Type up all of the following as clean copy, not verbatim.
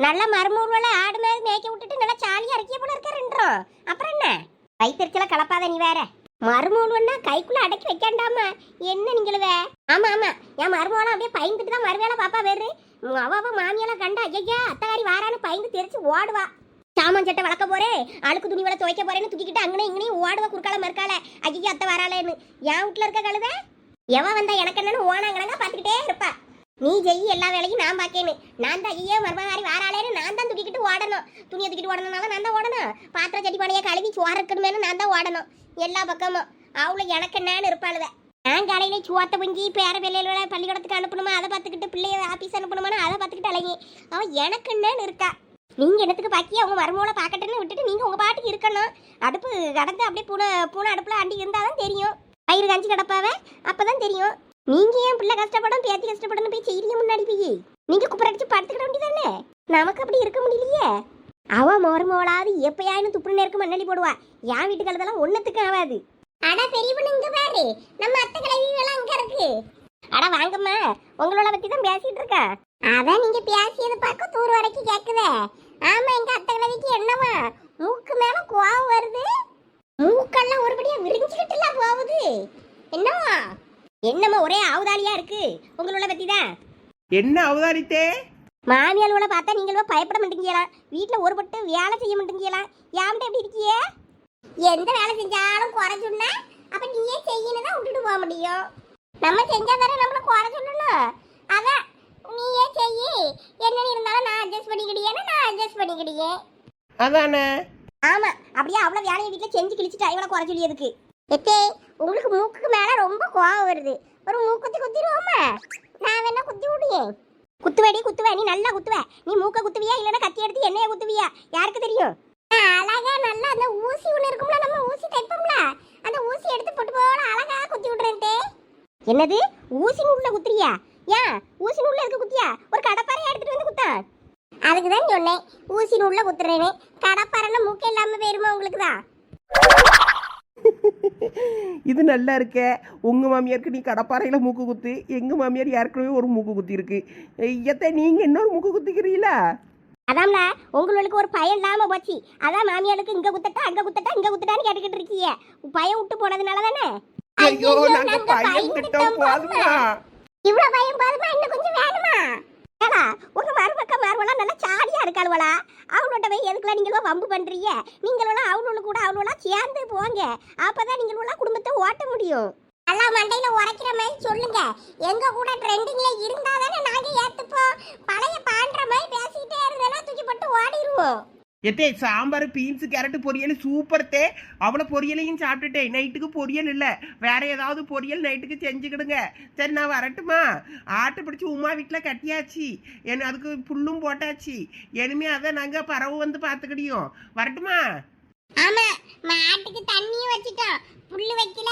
நல்ல மருமூல ஆடு மாதிரி மேய்க்க விட்டுட்டு நல்லா சாலியா இறக்கிய போல இருக்காருன்றோம். அப்புறம் என்ன வயிற்றுல கலப்பாத நீ வேற. மருமூலன்னா கைக்குள்ள அடக்கி வைக்காண்டாமா என்ன நீங்களுவ? ஆமா ஆமா, என் மருமூலம் அப்படியே பயந்துட்டு தான் மறுவேளை பாப்பா வேறு. அவ மாமியெல்லாம் கண்டா ஐயா அத்தகாரி வாரான்னு பயந்து தெரிச்சு ஓடுவா. சாமான் சட்டை வளர்க்க போறேன், அழுக்கு துணிவளை துவைக்க போறேன்னு தூக்கிக்கிட்டு அங்கனே இங்கனையும் ஓடுவா குறுக்கால மறுக்கால. ஐயா அத்தை வராளேன்னு. என் வீட்டுல இருக்க கழுத எவ வந்தா எனக்கு என்னன்னு ஓனாங்களாங்க பாத்துக்கிட்டே இருப்பா. நீ ஜெயி எல்லா வேலையும் நான் பாக்கேன்னு. நான் தான் ஐயோ மருமகாரி வாராளேன்னு நான் தான் தூக்கிக்கிட்டு ஓடணும். துணியை தூக்கிட்டு ஓடணும்னால நான் தான் ஓடணும். பாத்திரம் சட்டி பானையை கழுவி சோறு இருக்கணுமேனு நான் தான் ஓடணும். எல்லா பக்கமும் அவளை எனக்கு என்னன்னு இருப்பாளுவ. நான் காலையில சுவாத்த புஞ்சி பேர பிள்ளைகள பள்ளிக்கூடத்துக்கு அனுப்பணுமா அதை பார்த்துக்கிட்டு பிள்ளைய ஆபீஸ் அனுப்பணுமா அதை பார்த்துக்கிட்டு அழகி அவன் எனக்கு என்னன்னு இருக்கா. நீங்க என்னத்துக்கு பாக்கி அவங்க மருமகளை பாக்கட்டுன்னு விட்டுட்டு நீங்க உங்க பாட்டுக்கு இருக்கணும். அடுப்பு கடந்து அப்படியே பூனை அடுப்புல அண்டி இருந்தாதான் தெரியும். பயிர் காஞ்சி கிடப்பாவ அப்பதான் தெரியும். நீங்க ஏன் பிள்ளை கஷ்டப்படும் பேத்தி கஷ்டப்படும் போய் செய்ய முன்னாடி போய் நீங்க குப்பரடிச்சு படுத்துக்கிட வேண்டியதானே. நமக்கு அப்படி இருக்க முடியலையே. அவ மருமகளாவது எப்பயாயின்னு துப்புன்னு நேருக்கு மண்ணடி போடுவா. என் வீட்டு கலதெல்லாம் ஒன்னத்துக்கு ஆகாது. அட பெரிய பொண்ணு இங்க பாரு, நம்ம அத்தை கிளவியெல்லாம் அங்க இருக்கு. அட வாங்கம்மா, உங்களோட பத்தி தான் பேசிட்டு இருக்கா. அதான் நீங்க பேசியது பார்க்க தூர் வரைக்கும் கேக்குதே. ஆமா, எங்க அத்தை கிளவிக்கு என்னவா மூக்கு மேல கோவம் வருது. மூக்கெல்லாம் ஒருபடியா விரிஞ்சுக்கிட்டுல போகுது. என்னவா என்னம்மா ஒரே அவதாலியா இருக்கு உங்களோட பத்தி தான். என்ன அவதாரித்தே? மாமியாளோட பார்த்தா நீங்களும் பயப்பட மாட்டீங்களா? வீட்டுல ஒரு பட்டு வேலை செய்ய மாட்டீங்களா? யாம்கிட்ட எப்படி இருக்கியே? எந்த வேலை செஞ்சாலும் குறை சொன்னா அப்ப நீயே செய்யணும் தான் விட்டுட்டு போக முடியும். நம்ம செஞ்சா தானே நம்மள குறை சொல்லணும். அதான் நீயே செய்யி, என்னன்னு இருந்தாலும் நான் அட்ஜஸ்ட் பண்ணிக்கிடியேன்னு நான் அட்ஜஸ்ட் பண்ணிக்கிடியே. அதானே. ஆமா, அப்படியே அவ்வளவு வேலையை வீட்டுல செஞ்சு கிழிச்சிட்டா இவ்வளவு குறை சொல்லியதுக்கு. எத்தே உங்களுக்கு மூக்குக்கு மேல ரொம்ப கோவம் வருது. ஒரு மூக்குத்தி குத்திடுவோமா? நான் வேணா குத்தி விடுவேன். குத்துவேடி குத்துவே, நீ நல்லா குத்துவ. நீ மூக்க குத்துவியா இல்லைன்னா கத்தி எடுத்து எண்ணெய குத்துவியா? யாருக்கு தெரியும்? அழகா நல்லா அந்த ஊசி ஒண்ணு இருக்கும்ல, நம்ம ஊசி தைப்போம்ல, அந்த ஊசி எடுத்து போட்டு போல அழகா குத்தி விடுறேன்டே. என்னது ஊசி நூல்ல குத்துறியா? ஏன் ஊசி நூல்ல எதுக்கு குத்தியா? ஒரு கடப்பாரை எடுத்துட்டு வந்து குத்தா. அதுக்கு தான் சொன்னேன் ஊசி நூல்ல குத்துறேன்னு. கடப்பாரைன்னா மூக்க இல்லாம போயிருமா உங்களுக்கு தான். இது நல்லா இருக்க. உங்க மாமியாருக்கு நீ கடப்பாறையில மூக்கு குத்து, எங்க மாமியார் ஏற்கனவே ஒரு மூக்கு குத்தி இருக்கு. ஐயத்தை நீங்க இன்னொரு மூக்கு குத்திக்கிறீங்களா? அதான்ல உங்களுக்கு ஒரு பயம் இல்லாம போச்சு. அதான் மாமியாருக்கு இங்க குத்தட்டா அங்க குத்தட்டா இங்க குத்தட்டான்னு கேட்டுக்கிட்டு இருக்கீங்க. பயம் விட்டு போனதுனால தானே. ஐயோ நாங்க பயம் திட்டம் போதுமா? இவ்வளவு பயம் போதுமா? இன்னும் கொஞ்சம் வேணுமா? ஏடா உங்க மருமக்க மருமலாம் நல்லா சாடியா இருக்காளுவலா. அவளோட போய் எதுக்குலாம் நீங்களும் வம்பு பண்றீங்க? நீங்களும் அவளோட கூட அவளோட சேர்ந்து போங்க. அப்பதான் நீங்களும் குடும்பத்தை ஓட்ட முடியும். நல்லா மண்டையில உரைக்கிற மாதிரி சொல்லுங்க. எங்க கூட ட்ரெண்டிங்ல இருந்தாதானே நாங்க ஏத்துப்போம். பழைய பாண்ட மாதிரி பேசிட்டே இருந்தேன்னா தூக்கி போட்டு ஓடிடுவோம். எத்தே சாம்பார் பீன்ஸ் கேரட் பொரியல் சூப்பர் தே. அவ்வளோ பொரியலையும் சாப்பிட்டுட்டேன். நைட்டுக்கு பொரியல் இல்லை, வேற ஏதாவது பொரியல் நைட்டுக்கு செஞ்சுக்கிடுங்க. சரி நான் வரட்டுமா? ஆட்டை பிடிச்சி உமா வீட்டில் கட்டியாச்சு. அதுக்கு புல்லும் போட்டாச்சு. இனிமே அதை நாங்கள் பறவை வந்து பார்த்துக்கிடியோம். வரட்டுமா? ஆமா, மாட்டுக்கு தண்ணியும் வச்சிட்டோம். புல்லு வைக்கல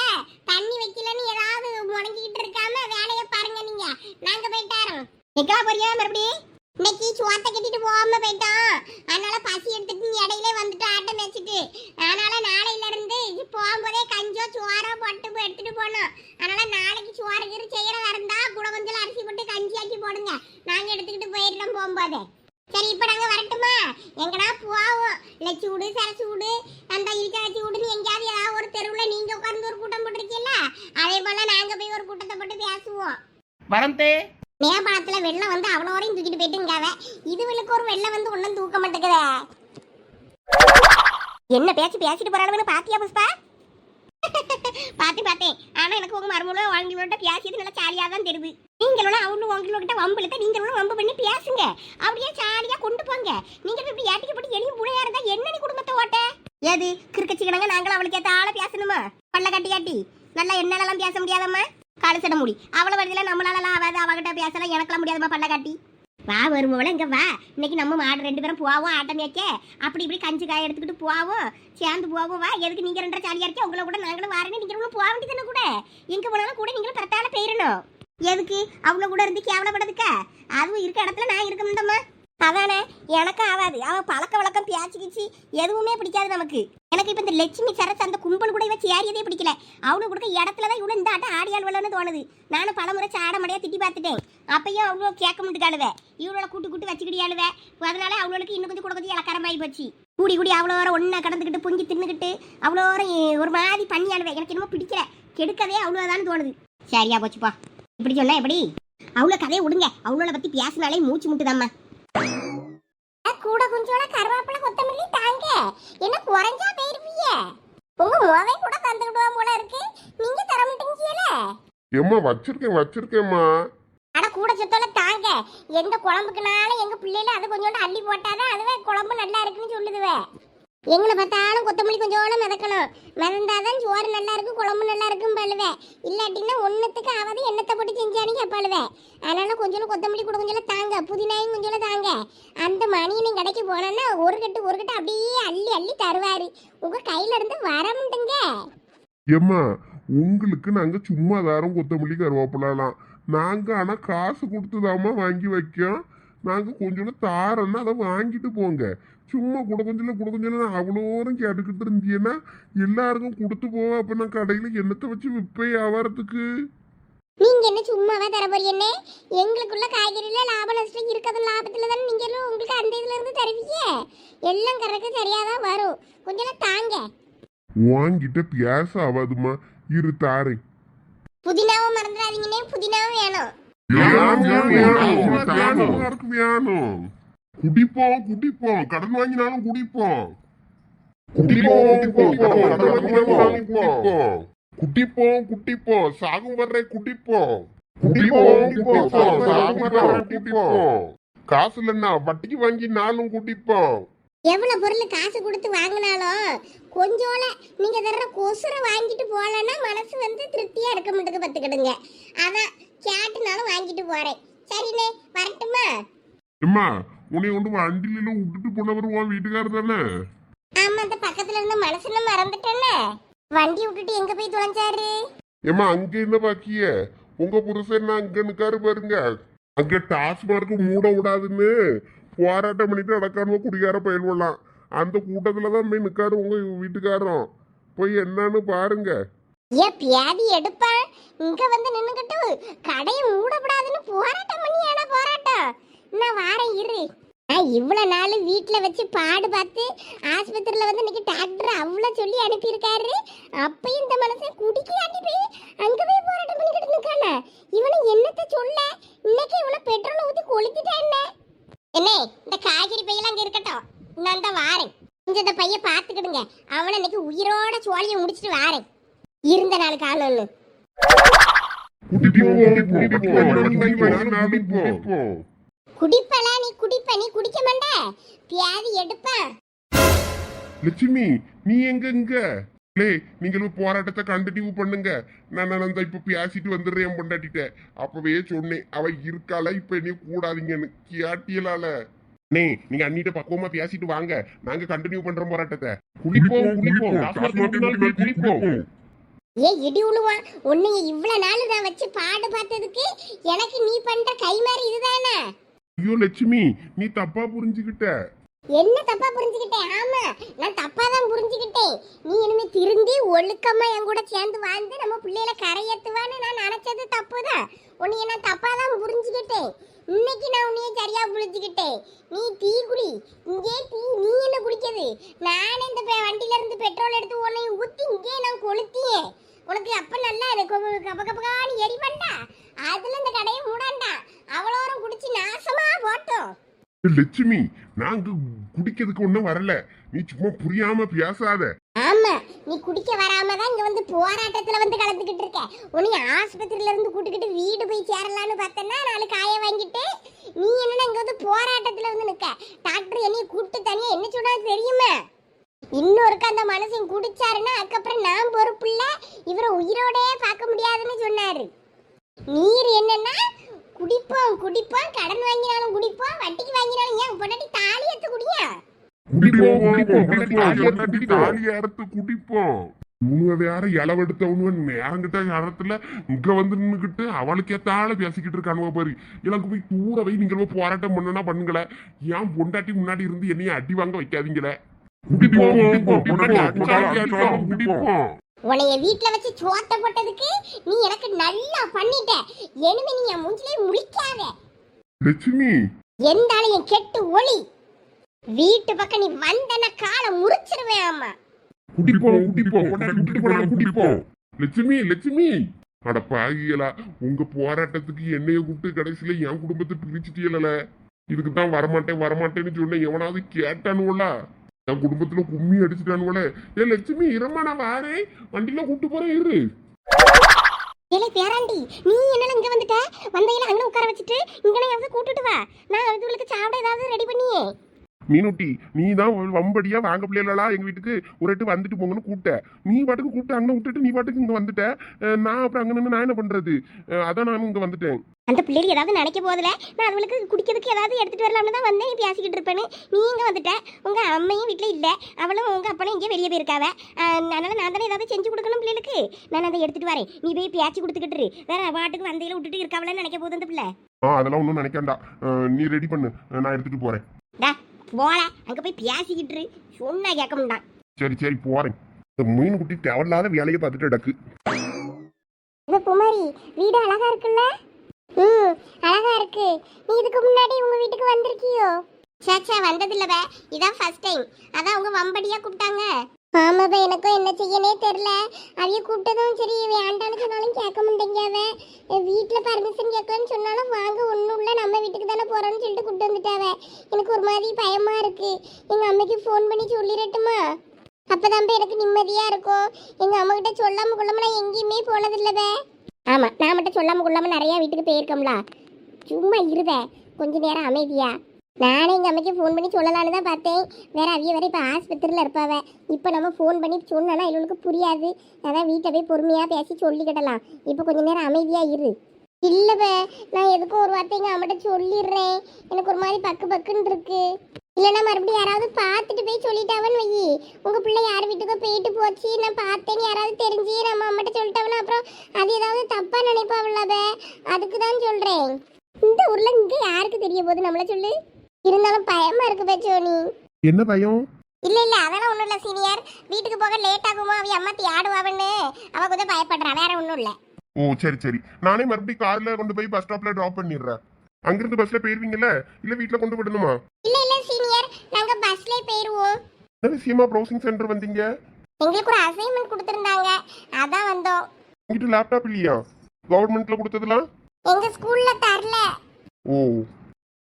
தண்ணி வைக்கலன்னு ஏதாவது முடங்கிக்கிட்டு இருக்காம வேலையை பாருங்க நீங்க. நாங்க போயிட்டாரோம். நிக்கா போறியா மறுபடியும்? இன்னைக்கு சுவாத்த கட்டிட்டு போகாம போயிட்டோம். அதனால பசி எடுத்துட்டு இடையில வந்துட்டு ஆட்டை மேய்ச்சிட்டு. அதனால நாளையில இருந்து போகும்போதே கஞ்சோ சோறோ போட்டு எடுத்துட்டு போனோம். அதனால நாளைக்கு சோறு கீறு செய்யறதா இருந்தா கூட கொஞ்சம் அரிசி போட்டு கஞ்சி ஆக்கி போடுங்க. நாங்க எடுத்துக்கிட்டு போயிடலாம் போகும்போதே. சரி இப்ப நாங்க வரட்டுமா? எங்கடா போவோம்? இல்ல சூடு சர சூடு அந்த இருக்கா சூடுன்னு எங்கேயாவது ஏதாவது ஒரு தெருவுல நீங்க உட்கார்ந்து ஒரு கூட்டம் போட்டிருக்கீல்ல, அதே போல நாங்க போய் ஒரு கூட்டத்தை போட்டு பேசுவோம். வரந்தே. நேபாளத்துல வெள்ளம் வந்து அவ்வளோ வரையும் தூக்கிட்டு போயிட்டுங்காவ. இதுவளுக்கு ஒரு வெள்ளம் வந்து ஒன்னும் தூக்க மாட்டேங்குதே. என்ன பேச்சு பேசிட்டு போறாளுன்னு பாத்தியா புஷ்பா? பார்த்தேன். ஆனா எனக்கு உங்க மருமகளும் அவங்களோட பேசியது நல்லா ஜாலியா தான் தெரியுது. நீங்களும் அவங்களும் உங்ககிட்ட வம்புல நீங்களும் வம்பு பண்ணி பேசுங்க. அப்படியே ஜாலியா கொண்டு போங்க. நீங்க இப்படி ஏட்டிக்கு போட்டு எளியும் புழையா இருந்தா என்ன நீ குடும்பத்தை ஓட்ட? ஏது கிறுக்கச்சி கிடங்க நாங்களும் அவளுக்கு ஏத்த ஆளை பேசணுமா? பல்ல காட்டி காட்டி நல்லா என்னாலலாம் பேச முடியாதம்மா. கழுசட முடி அவளை வருதுல நம்மளாலலாம் ஆகாது. அவகிட்ட பேசலாம் எனக்கெல்லாம் முடியாதம்மா. பல்ல காட்டி வா வருமோல இங்க வா. இன்னைக்கு நம்ம மாடு 2 பேரும் போவோம் ஆட்டம் மேய்க்க. அப்படி இப்படி கஞ்சி காய எடுத்துக்கிட்டு போவோம், சேர்ந்து போவோம். வா எதுக்கு நீங்க 2 ஜாலியா இருக்கே? உங்களை கூட நாங்களும் வாரேன்னு நீங்களும் போக வேண்டியதானே. கூட எங்க போனாலும் கூட நீங்களும் கரெக்டான போயிடணும். எதுக்கு அவ்வளோ கூட இருந்து கேவலப்படுறதுக்கா? அதுவும் இருக்க இடத்துல நான் இருக்க முடியுமா? அதானே எனக்கும் ஆகாது. அவன் பழக்க வழக்கம் பேச்சுக்கிச்சு எதுவுமே பிடிக்காது நமக்கு. எனக்கு இப்ப இந்த லட்சுமி சரஸ் அந்த கும்பல் கூட இவ சேரியதே பிடிக்கல. அவனு கொடுக்க இடத்துலதான் இவ்வளவு இந்த ஆட்டம் ஆடியால் வரலன்னு தோணுது. நானும் பலமுறை சாடமடையா திட்டி பார்த்துட்டேன். அப்பயும் அவ்வளோ கேட்க முடியாளுவ. இவளோட கூட்டு வச்சுக்கிடியாளுவ. அதனால அவளுக்கு இன்னும் கொஞ்சம் கூட கொஞ்சம் இலக்காரமாயி போச்சு. கூடி அவ்வளோ வர ஒன்னா கடந்துக்கிட்டு பொங்கி தின்னுக்கிட்டு அவ்வளோ ஒரு மாதிரி பண்ணியாளுவ. எனக்கு என்னமோ பிடிக்கல. கெடுக்கவே அவ்வளோதான் தோணுது. சரியா போச்சுப்பா. இப்படி சொன்னா எப்படி? அவ்வளோ கதையை விடுங்க. அவளோட பத்தி பேசினாலே மூச்சு முட்டுதாம்மா. கூட கொஞ்சோட கருவேப்பிலை கொத்தமல்லி தாங்க. என்ன குறைஞ்சா போயிருப்பீங்க. உங்க மோவை கூட தந்துக்கிடுவா போல இருக்கு. நீங்க தர மாட்டீங்கல. ஏம்மா வச்சிருக்கேம்மா. அட கூட சொத்தோல தாங்க. எந்த குழம்புக்குனால எங்க பிள்ளைல அது கொஞ்சோண்டு அள்ளி போட்டாதான் அதுவே குழம்பு நல்லா இருக்குன்னு சொல்லுதுவே. எங்களை பார்த்தாலும் கொத்தமல்லி கொஞ்சோட மிதக்கணும். மிதந்தாதான் சோறு நல்லா இருக்கும், குழம்பு நல்லா இருக்கும் பழுவே. இல்லாட்டின்னா ஒன்னுத்துக்கு ஆகாது எண்ணத்தை போட்டு செஞ்சானு கேட்பாளுவே. அதனால கொஞ்சம் கொத்தமல்லி கூட கொஞ்சம் தாங்க. புதினாயும் கொஞ்சம் தாங்க. அந்த மணியனும் கடைக்கு போனோன்னா ஒரு கட்டு அப்படியே அள்ளி தருவாரு. உங்க கையில இருந்து வர முடியுங்க. ஏம்மா உங்களுக்கு நாங்க சும்மா தாரம் கொத்தமல்லி கருவேப்பிலாம். நாங்க ஆனா காசு கொடுத்துதாம்மா வாங்கி வைக்கோம். நாங்க கொஞ்சம் தாரன்னா அதை வாங்கிட்டு போங்க. சும்மா கூட கொஞ்சம் அவ்வளோரும் கேட்டுக்கிட்டு இருந்தீங்கன்னா எல்லாருக்கும் கொடுத்து போவ. அப்ப நான் கடையில என்னத்தை வச்சு விற்பேன் வியாபாரத்துக்கு? நீங்க என்ன சும்மாவே தர போறீங்க? எங்களுக்குள்ள காய்கறில லாப நஷ்டம் இருக்கிறது. லாபத்துல தானே நீங்க உங்களுக்கு அந்த இதுல இருந்து தருவீங்க. எல்லாம் கரெக்டா சரியாதான் வரும். கொஞ்சம் தாங்க. வாங்கிட்ட பேச ஆகாதுமா. இரு தாரேன். புதினாவும் மறந்துடாதீங்கன்னே. புதினாவும் வேணும். வேணும். குடிப்போம். கடன் வாங்கினாலும் குடிப்போம். சாகும் வர்ற குடிப்போம். காசு இல்லைன்னா வட்டிக்கு வாங்கி நாளும் குடிப்போம். எவ்வளவு பொருள் காசு கொடுத்து வாங்கினாலும் கொஞ்சோல நீங்க தர்ற கொசுர வாங்கிட்டு போலன்னா மனசு திருப்தியா இருக்க மாட்டேங்க. பத்துக்கிடுங்க. அதான் கேட்டுனாலும் வாங்கிட்டு போறேன். சரிண்ணே வரட்டுமா? அம்மா உன்னை கொண்டு வண்டியில விட்டுட்டு போனவர் உன் வீட்டுக்காரர் தானே? ஆமா, அந்த பக்கத்துல இருந்த மனசுல மறந்துட்டேன்னு. வண்டி விட்டுட்டு எங்க போய் தொலைஞ்சாரு? ஏமா அங்க என்ன பாக்கிய? உங்க புருஷன் அங்க நிக்காரு பாருங்க. அங்க டாஸ்மார்க்கு மூட விடாதுன்னு போராட்டம் பண்ணிட்டு நடக்காம குடிகார பயில்வலாம். அந்த கூட்டத்துலதான் போய் நிக்காரு உங்க வீட்டுக்காரரும். போய் என்னன்னு பாருங்க. ஏன் பியாதி எடுப்பா? இங்க நின்னுகிட்டு கடையை மூடப்படாதுன்னு போராட்டம் பண்ணியானா? போராட்டம் நான் வாரேன் இரு. நான் இவ்வளவு நாள் வீட்டுல வச்சு பாடு பார்த்து ஆஸ்பத்திரியில இன்னைக்கு டாக்டர் அவ்வளவு சொல்லி அனுப்பியிருக்காரு. அப்பயும் இந்த மனசை குடிக்காட்டி போய் அங்க போய் போராட்டம் பண்ணிக்கிட்டு நிக்கானா? இவனை என்னத்த சொல்ல? இன்னைக்கு இவனை பெட்ரோல் ஊத்தி கொளுத்திட்டா என்ன? இந்த காய்கறி பையெல்லாம் அங்க இருக்கட்டும். நான் தான் வாரேன். கொஞ்சம் இந்த பைய பாத்துக்கிடுங்க. அவனை இன்னைக்கு உயிரோட சோழியை முடிச்சிட்டு வாரேன். இருந்த நாள் காலம்னு குடிப்பல. நீ குடிக்க மாட்ட. பியாதி எடுப்ப. லட்சுமி நீ எங்க? நீங்களும் போராட்டத்தை கண்டினியூ பண்ணுங்க. நான் இப்ப பேசிட்டு வந்துடுறேன் பொண்டாட்டிட்ட. அப்பவே சொன்னேன் அவ இருக்கால. இப்ப நீ கூடாதீங்கன்னு கேட்டியலால. நீங்க அண்ணிட்ட பக்குவமா பேசிட்டு வாங்க. நாங்க கண்டினியூ பண்றோம் போராட்டத்தை. குடிப்போம். ஏ இடி உழுவான் உன்னைய இவ்வளவு நாள் நான் வச்சு பாடு பார்த்ததுக்கு எனக்கு நீ பண்ற கை மாதிரி இதுதானே? ஐயோ லட்சுமி நீ தப்பா புரிஞ்சுக்கிட்ட. என்ன தப்பா புரிஞ்சுக்கிட்டேன்? ஆமா நான் தப்பா தான் புரிஞ்சுக்கிட்டேன். நீ இனிமே திருந்தி ஒழுக்கமா என் கூட சேர்ந்து வாழ்ந்து நம்ம பிள்ளைகளை கரையேத்துவான்னு நான் நினைச்சது தப்புதான். உன்னைய நான் தப்பா தான் புரிஞ்சுக்கிட்டேன். இன்னைக்கு நான் உன்னைய சரியா புரிஞ்சுக்கிட்டேன். நீ டீ குடி. இங்கே டீ நீ என்ன குடிக்கிறது? நானே இந்த வண்டியில இருந்து பெட்ரோல் எடுத்து உன்னை ஊத்தி இங்கே நான் கொளுத்தியே. உனக்கு அப்ப நல்லா கபகபகான்னு எரிவண்டா. அதுல இந்த கடையை மூடாண்டா. அவ்வளோரம் குடிச்சு நாசமா போட்டோம். லட்சுமி நாங்க குடிக்கிறதுக்கு ஒண்ணும் வரல. நீ சும்மா புரியாம பேசாத. ஆமா நீ குடிக்க வராம தான் இங்க போராட்டத்துல கலந்துக்கிட்டு இருக்க. உன்னை ஆஸ்பத்திரியில இருந்து கூட்டிக்கிட்டு வீடு போய் சேரலான்னு பார்த்தேன்னா 4 காய வாங்கிட்டு நீ என்ன இங்க போராட்டத்துல நிக்க. டாக்டர் என்னைய கூப்பிட்டு தனியா என்ன சொன்னாரு தெரியுமா? இன்னொருக்க அந்த மனுஷன் குடிச்சாருன்னா அதுக்கப்புறம் நான் பொறுப்பு இல்ல, இவரை உயிரோடே பார்க்க முடியாதுன்னு சொன்னாரு. நீர் என்னன்னா குடிப்போம் கடன் வாங்கினாலும் குடிப்போம், வட்டிக்கு வாங்கினாலும் ஏன் பொண்டாட்டி தாலி எடுத்து குடியா? தாலி அறுத்து குடிப்போம். இவங்க வேற இளவெடுத்தவனு நேரங்கிட்ட நேரத்துல இங்க நின்னுக்கிட்டு அவளுக்கு ஏத்தால பேசிக்கிட்டு இருக்கானுவ பாரு. எனக்கு போய் தூர வை. நீங்க போராட்டம் பண்ணனா பண்ணுங்களேன். ஏன் பொண்டாட்டி முன்னாடி இருந்து என்னைய அடி வாங்க வைக்காதீங்களே. உன்னைய வீட்டுல வச்சு சோத்த போட்டதுக்கு நீ எனக்கு நல்லா பண்ணிட்ட. இனிமே நீ என் மூஞ்சிலே முழிக்காத. லட்சுமி எந்த ஆளையும் கெட்டு ஒளி. வீட்டு பக்கம் நீ வந்தன காலை முறிச்சிருவேன். ஆமா லட்சுமி லட்சுமி அட பாகியலா, உங்க போராட்டத்துக்கு என்னைய கூப்பிட்டு கடைசியில என் குடும்பத்தை பிரிச்சுட்டீங்கள. இதுக்கு தான் வரமாட்டேன் வரமாட்டேன்னு சொன்னேன். எவனாவது கேட்டானுவல, என் குடும்பத்துல கும்மி அடிச்சுட்டானுவல. ஏ லட்சுமி இரமா, நான் வாரேன், வண்டியில கூப்பிட்டு போறேன் இரு. ஏலே பேராண்டி, நீ என்னல இங்க வந்துட்ட? வந்தையில அங்க உட்கார வச்சுட்டு இங்கனையாவது கூட்டிட்டு வா. நான் இதுகளுக்கு சாப்பிட ஏதாவது ரெடி பண்ணியே. மீனுட்டி, நீ தான் வம்படியா வாங்க பிள்ளைகளா எங்க வீட்டுக்கு ஒரு எட்டு வந்துட்டு போங்கன்னு கூப்பிட்ட. நீ பாட்டுக்கு கூப்பிட்டு அங்கே விட்டுட்டு நீ பாட்டுக்கு இங்க வந்துட்ட. நான் அப்புறம் அங்க நின்று நான் என்ன பண்றது? அதான் நான் இங்க வந்துட்டேன். அந்த பிள்ளைகள் ஏதாவது நினைக்க போதில்ல. நான் அதுகளுக்கு குடிக்கிறதுக்கு ஏதாவது எடுத்துட்டு வரலாம்னு தான் வந்தேன். நீ பேசிக்கிட்டு இருப்பேன்னு நீ இங்க வந்துட்ட. உங்க அம்மையும் வீட்டுல இல்ல, அவளும் உங்க அப்பனும் இங்கே வெளியே போயிருக்காவ. அதனால நான் தானே ஏதாவது செஞ்சு கொடுக்கணும் பிள்ளைகளுக்கு. நான் அதை எடுத்துட்டு வரேன். நீ போய் பேச்சு கொடுத்துக்கிட்டு வேற பாட்டுக்கு வந்தையில விட்டுட்டு இருக்காவலன்னு நினைக்க போகுது அந்த பிள்ளை. அதெல்லாம் ஒன்றும் நினைக்காண்டா, நீ ரெடி பண்ணு, நான் எடுத்துட்டு போறேன். போல அங்க போய் பேசிக்கிட்டு சொன்னா கேட்க முடியான். சரி சரி போறேன். இந்த மீன் குட்டி தேவையில்லாத வேலையை பார்த்துட்டு டக்கு. குமாரி, வீடு அழகா இருக்குல்ல? அழகா இருக்கு. நீ இதுக்கு முன்னாடி உங்க வீட்டுக்கு வந்திருக்கியோ? சேச்சா வந்ததில்லவ, இதான் ஃபர்ஸ்ட் டைம். அதான் உங்க வம்படியா கூப்பிட்டாங்க. ஆமாப்பா, எனக்கும் என்ன செய்யனே தெரியல. அவைய கூப்பிட்டதும் சரி வேண்டான்னு சொன்னாலும் கேட்க மாட்டேங்காவ. வீட்டில் பர்மிஷன் கேட்கலன்னு சொன்னாலும் வாங்க ஒன்றும் இல்லை, நம்ம வீட்டுக்கு தானே போகிறோன்னு சொல்லிட்டு கூப்பிட்டு வந்துட்டாவ. எனக்கு ஒரு மாதிரி பயமாக இருக்கு. எங்கள் அம்மைக்கு ஃபோன் பண்ணி சொல்லிடட்டுமா? அப்போதான் எனக்கு நிம்மதியாக இருக்கும். எங்கள் அம்மா கிட்ட சொல்லாமல் கொள்ளாமல் நான் எங்கேயுமே போனதில்லவே. ஆமாம், நான் மட்டும் சொல்லாமல் கொள்ளாமல் நிறையா வீட்டுக்கு போயிருக்கோம்ல. சும்மா இருவே கொஞ்ச நேரம் அமைதியா. நானே எங்கள் அம்மைக்கு ஃபோன் பண்ணி சொல்லலான்னு தான் பார்த்தேன். வேற அவிய வேற இப்போ ஆஸ்பத்திரியில் இருப்பாவ. இப்போ நம்ம ஃபோன் பண்ணி சொன்னோன்னா இவனுக்கு புரியாது. அதான் வீட்டை போய் பொறுமையாக பேசி சொல்லிக்கிடலாம். இப்போ கொஞ்ச நேரம் அமைதியாக இரு. இல்லைவே, நான் எதுக்கும் ஒரு வார்த்தை எங்கள் அம்மிட்ட சொல்லிடுறேன். எனக்கு ஒரு மாதிரி பக்கு பக்குன்னு இருக்கு. இல்லைன்னா மறுபடியும் யாராவது பார்த்துட்டு போய் சொல்லிட்டாவன்னு வை. உங்கள் பிள்ளை யார் வீட்டுக்கோ போயிட்டு போச்சு, நான் பார்த்தேன்னு யாராவது தெரிஞ்சு நம்ம அம்மிட்ட சொல்லிட்டாவன்னா அப்புறம் அது ஏதாவது தப்பாக நினைப்பாவில்லவே. அதுக்கு தான் சொல்கிறேன். இந்த ஊரில் இங்கே யாருக்கு தெரிய போகுது நம்மள சொல்லு. இருந்தாலும் பயமா இருக்கு பேச்சோனி. என்ன பயம்? இல்ல இல்ல, அதெல்லாம் ஒண்ணும் இல்ல சீனியர். வீட்டுக்கு போக லேட் ஆகுமா, அவ அம்மா ஆடுவாவன்னு அவ கொஞ்சம் பயப்படுறா. வேற ஒண்ணும் இல்ல. ஓ சரி சரி, நானே மறுபடியும் கார்ல கொண்டு போய் பஸ் ஸ்டாப்ல டிராப் பண்ணிடுறேன். அங்கிருந்து பஸ்ல போயிருவீங்கல்ல, இல்ல வீட்டுல கொண்டு விடணுமா? இல்ல இல்ல சீனியர், நாங்க பஸ்ல போயிருவோம். என்ன விஷயமா ப்ரௌசிங் சென்டர் வந்தீங்க? எங்களுக்கு ஒரு அசைன்மெண்ட் கொடுத்திருந்தாங்க, அதான் வந்தோம். உங்ககிட்ட லேப்டாப் இல்லையா? கவர்மெண்ட்ல கொடுத்ததுலாம் எங்க ஸ்கூல்ல தரல. ஓ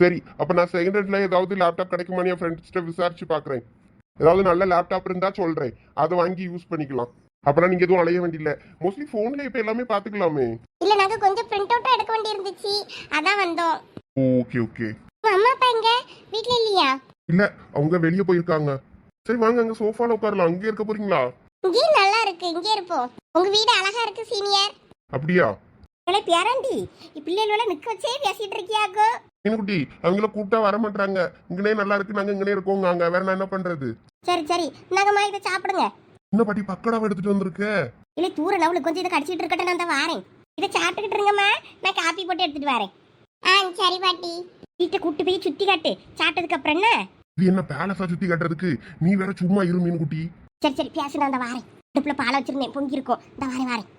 சரி, அப்ப நான் செகண்ட் ஹேண்ட்ல ஏதாவது லேப்டாப் கிடைக்குமான்னு என் ஃப்ரெண்ட்ஸ்கிட்ட விசாரிச்சு பாக்குறேன். ஏதாவது நல்ல லேப்டாப் இருந்தா சொல்றேன், அதை வாங்கி யூஸ் பண்ணிக்கலாம். அப்பனா நீங்க எதுவும் அலைய வேண்டியல. மோஸ்ட்லி போன்ல இப்ப எல்லாமே பாத்துக்கலாமே. இல்ல, நாங்க கொஞ்சம் பிரிண்ட் அவுட் எடுக்க வேண்டி இருந்துச்சு, அதான் வந்தோம். Okay okay. அம்மா அப்பா எங்க? வீட்ல இல்லையா? இல்ல, அவங்க வெளியே போயிருக்காங்க. சரி வாங்க, அங்க சோஃபால உட்காரலாம். அங்கே இருக்க போறீங்களா? இங்கே நல்லா இருக்கு, இங்கே இருப்போம். உங்க வீடு அழகா இருக்கு சீனியர். அப்படியா? பேராண்டி, பிள்ளைகளோட நிக்க வச்சே பேசிட்டு இருக்கியாக்கோ. குட்டி, அவங்கள கூப்பிட்டா வர மாட்டாங்க. இங்கனே நல்லா இருக்கு, நாங்க இங்கனே இருக்கோங்க. அங்க வேற நான் என்ன பண்றது? சரி சரி, நாங்கம்மா இதை சாப்பிடுங்க. என்ன பாட்டி பக்கடாவை எடுத்துட்டு வந்திருக்க? இல்ல தூர லவுல கொஞ்சம் இதை கடிச்சிட்டு இருக்கட்டும், நான் தான் வாரேன். இதை சாப்பிட்டுக்கிட்டு இருங்கம்மா, நான் காப்பி போட்டு எடுத்துட்டு வரேன். சரி பாட்டி. வீட்டை கூட்டு போய் சுத்தி காட்டு, சாப்பிட்டதுக்கு அப்புறம் என்ன? இது என்ன பேலஸா சுத்தி காட்டுறதுக்கு? நீ வேற சும்மா இரு மீன் குட்டி. சரி சரி பேசு, நான் தான் வாரேன். அடுப்புல பாலை வச்சிருந்தேன், பொங்கி இருக்கும், இந்த வாரேன்.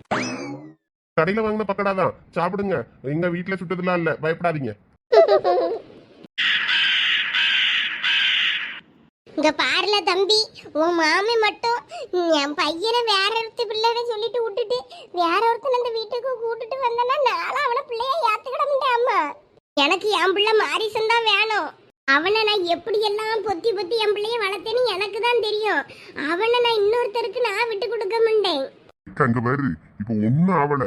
கடையில வாங்கின பக்கடாதான் சாப்பிடுங்க. எங்க வீட்டுல சுட்டதுலாம் இல்ல, பயப்படாதீங்க. இங்க பாருல தம்பி, உன் மாமி மட்டும் என் பையனை வேற ஒருத்த பிள்ளைன்னு சொல்லிட்டு விட்டுட்டு வேற ஒருத்தன் அந்த வீட்டுக்கு கூட்டிட்டு வந்தனா நானும் அவனை பிள்ளைய ஏத்துக்கிட முடியும். அம்மா, எனக்கு என் பிள்ளை மாரிசன் தான் வேணும். அவனை நான் எப்படி எல்லாம் பொத்தி பொத்தி என் பிள்ளைய வளர்த்தேன்னு எனக்கு தான் தெரியும். அவனை நான் இன்னொருத்தருக்கு நான் விட்டு கொடுக்க மாட்டேன். அங்க பாரு, இப்ப ஒன்னும் ஆவல.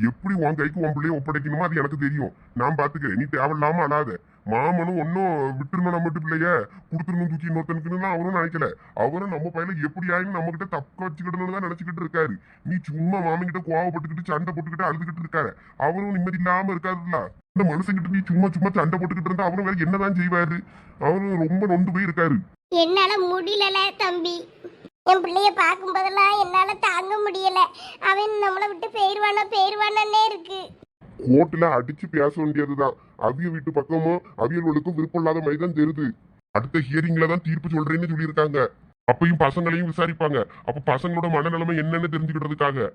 எப்படி உன் கைக்கு உன் பிள்ளைய ஒப்படைக்கணுமோ அது எனக்கு தெரியும். நான் பாத்துக்கிறேன், நீ தேவையில்லாம அழாத. மாமனும் ஒன்னும் விட்டுருணும் நம்ம பிள்ளைய கொடுத்துருணும் தூக்கி இன்னொருத்தனுக்குன்னு அவனும் நினைக்கல. அவரும் நம்ம பையல எப்படி ஆயின்னு நம்ம கிட்ட தக்க வச்சுக்கிடணும்னு தான் நினைச்சுக்கிட்டு இருக்காரு. நீ சும்மா மாமன் கிட்ட கோவப்பட்டுக்கிட்டு சண்டை போட்டுக்கிட்டு அழுதுகிட்டு இருக்காரு. அவரும் நிம்மதி இல்லாம இருக்காருல்ல. இந்த மனுஷங்கிட்ட நீ சும்மா சும்மா சண்டை போட்டுக்கிட்டு இருந்தா அவரும் வேற என்னதான் செய்வாரு? அவரும் ரொம்ப நொந்து போய் இருக்காரு. என்னால முடியல தம்பி, என் பிள்ளைய பார்க்கும் போதெல்லாம் என்னால தாங்க முடியல. அவன் நம்மளை விட்டு பேருவானே இருக்கு. கோர்ட்ல அடிச்சு பேச வேண்டியதுதான். அவிய வீட்டு பக்கமும் அவியல்களுக்கும் விருப்பம் இல்லாத மாதிரி தான் தெரியுது. அடுத்த ஹியரிங்ல தான் தீர்ப்பு சொல்றேன்னு சொல்லியிருக்காங்க. அப்பயும் பசங்களையும் விசாரிப்பாங்க. அப்ப பசங்களோட மனநிலைமை என்னன்னு தெரிஞ்சுக்கிட்டதுக்காக.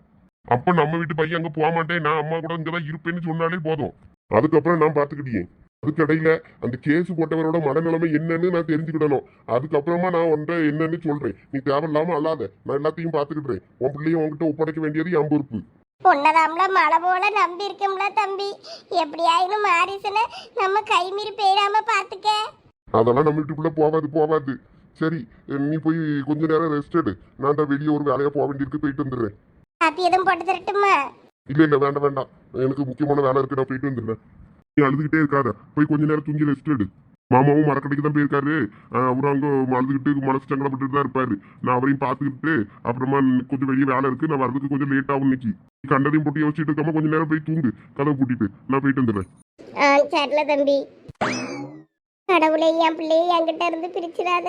அப்ப நம்ம வீட்டு பையன் அங்க போக மாட்டேன், நான் அம்மா கூட இங்கதான் இருப்பேன்னு சொன்னாலே போதும். அதுக்கப்புறம் நான் பாத்துக்கிட்டேன். அதுக்கடையில அந்த கேஸ் போட்டவரோட மனநிலைமை என்னன்னு நான் தெரிஞ்சுக்கிடணும். அதுக்கப்புறமா நான் உன்ட்ட என்னன்னு சொல்றேன். நீ தேவையில்லாம அல்லாத, நான் எல்லாத்தையும் பாத்துக்கிட்டேன். உன் பிள்ளையும் உன்கிட்ட ஒப்படைக்க வேண்டியது என் பொறுப்பு. உன்னதாம்ல மழை போல நம்பி இருக்கோம்ல தம்பி. எப்படியாயினும் மாரிசனை நம்ம கை மீறி போயிடாம பாத்துக்க. அதெல்லாம் நம்ம வீட்டுக்குள்ள போவாது. சரி, நீ போய் கொஞ்ச நேரம் ரெஸ்ட் எடு. நான் தான் வெளியே ஒரு வேலையா போக வேண்டியிருக்கு, போயிட்டு வந்துடுறேன். காப்பி எதுவும் போட்டு தரட்டுமா? இல்ல வேண்டாம். எனக்கு முக்கியமான வேலை இருக்கு, நான் போயிட்டு வந்துடுறேன். நீ அழுதுகிட்டே இருக்காத, போய் கொஞ்ச நேரம் தூங்கி ரெஸ்ட் எடு. மாமாவும் மரக்கடைக்கு தான் போயிருக்காரு. அவரும் அங்க அழுதுகிட்டு மனசு சங்கடப்பட்டு தான் இருப்பாரு. நான் அவரையும் பார்த்துக்கிட்டு அப்புறமா கொஞ்சம் வெளியே வேலை இருக்கு, நான் வரதுக்கு கொஞ்சம் லேட் ஆகும் இன்னைக்கு. கண்டதையும் போட்டு யோசிச்சுட்டு இருக்காம கொஞ்ச நேரம் போய் தூங்கு, கதவை பூட்டிட்டு நான் போயிட்டு வந்துடுறேன். சரில தம்பி. கடவுளே, என் பிள்ளையை என்கிட்ட இருந்து பிரிச்சிடாத.